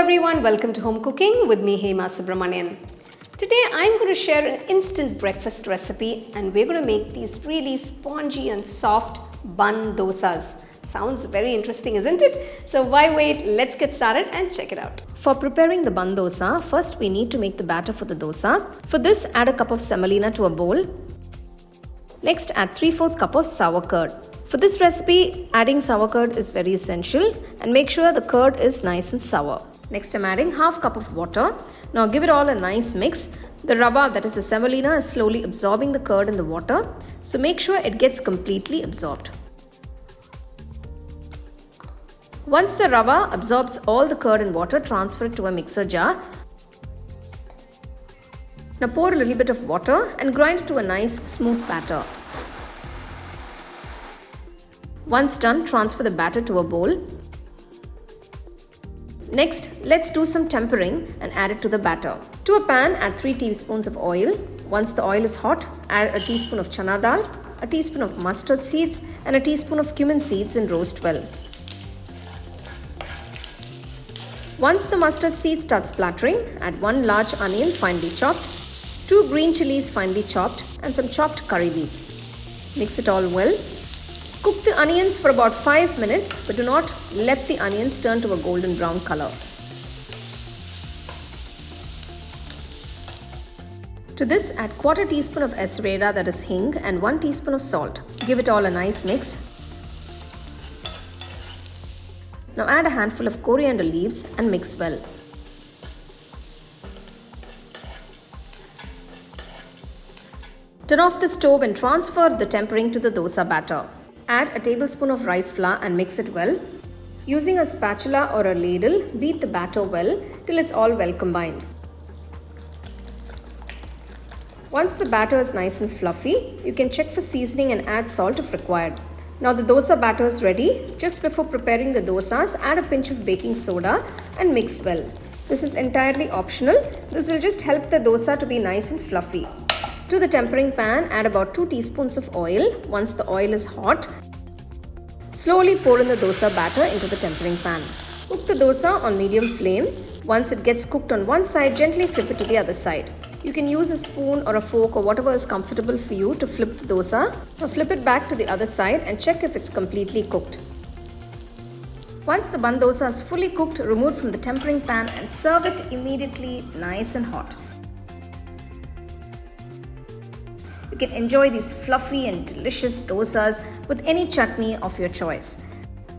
everyone, welcome to Home Cooking with me Hema Subramanian. Today I'm going to share an instant breakfast recipe and we're going to make these really spongy and soft bun dosas. Sounds very interesting, isn't it? So why wait, let's get started and check it out. For preparing the bun dosa, first we need to make the batter for the dosa. For this, add a cup of semolina to a bowl. Next, add 3/4 cup of sour curd. For this recipe, adding sour curd is very essential and make sure the curd is nice and sour. Next, I'm adding half cup of water. Now give it all a nice mix. The rava, that is the semolina, is slowly absorbing the curd in the water. So make sure it gets completely absorbed. Once the rava absorbs all the curd and water, transfer it to a mixer jar. Now pour a little bit of water and grind it to a nice smooth batter. Once done, transfer the batter to a bowl. Next, let's do some tempering and add it to the batter. To a pan, add 3 teaspoons of oil. Once the oil is hot, add a teaspoon of chana dal, a teaspoon of mustard seeds and a teaspoon of cumin seeds and roast well. Once the mustard seed starts splattering, add 1 large onion finely chopped, 2 green chilies finely chopped and some chopped curry leaves. Mix it all well. Cook the onions for about 5 minutes, but do not let the onions turn to a golden brown color. To this, add 1/4 teaspoon of esreda, that is hing, and 1 teaspoon of salt. Give it all a nice mix. Now add a handful of coriander leaves and mix well. Turn off the stove and transfer the tempering to the dosa batter. Add a tablespoon of rice flour and mix it well. Using a spatula or a ladle, beat the batter well till it's all well combined. Once the batter is nice and fluffy, you can check for seasoning and add salt if required. Now the dosa batter is ready. Just before preparing the dosas, add a pinch of baking soda and mix well. This is entirely optional. This will just help the dosa to be nice and fluffy. To the tempering pan, add about 2 teaspoons of oil. Once the oil is hot, slowly pour in the dosa batter into the tempering pan. Cook the dosa on medium flame. Once it gets cooked on one side, gently flip it to the other side. You can use a spoon or a fork or whatever is comfortable for you to flip the dosa. Now flip it back to the other side and check if it's completely cooked. Once the bun dosa is fully cooked, remove it from the tempering pan and serve it immediately nice and hot. You can enjoy these fluffy and delicious dosas with any chutney of your choice.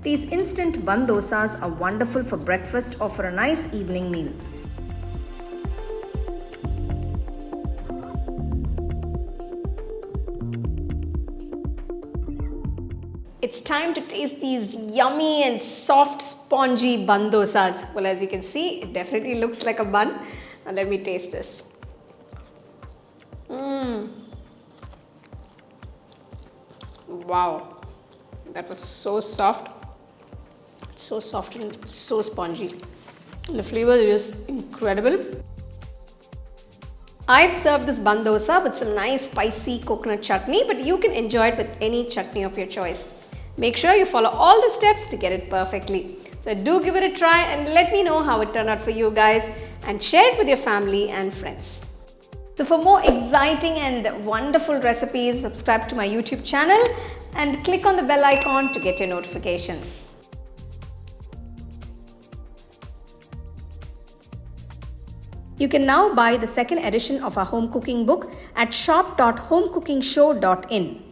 These instant bun dosas are wonderful for breakfast or for a nice evening meal. It's time to taste these yummy and soft spongy bun dosas. Well, as you can see, it definitely looks like a bun. Now let me taste this. Wow, that was so soft and so spongy. The flavor is just incredible. I've served this bun dosa with some nice spicy coconut chutney, but you can enjoy it with any chutney of your choice. Make sure you follow all the steps to get it perfectly. So do give it a try and let me know how it turned out for you guys and share it with your family and friends. So for more exciting and wonderful recipes, subscribe to my YouTube channel and click on the bell icon to get your notifications. You can now buy the second edition of our home cooking book at shop.homecookingshow.in.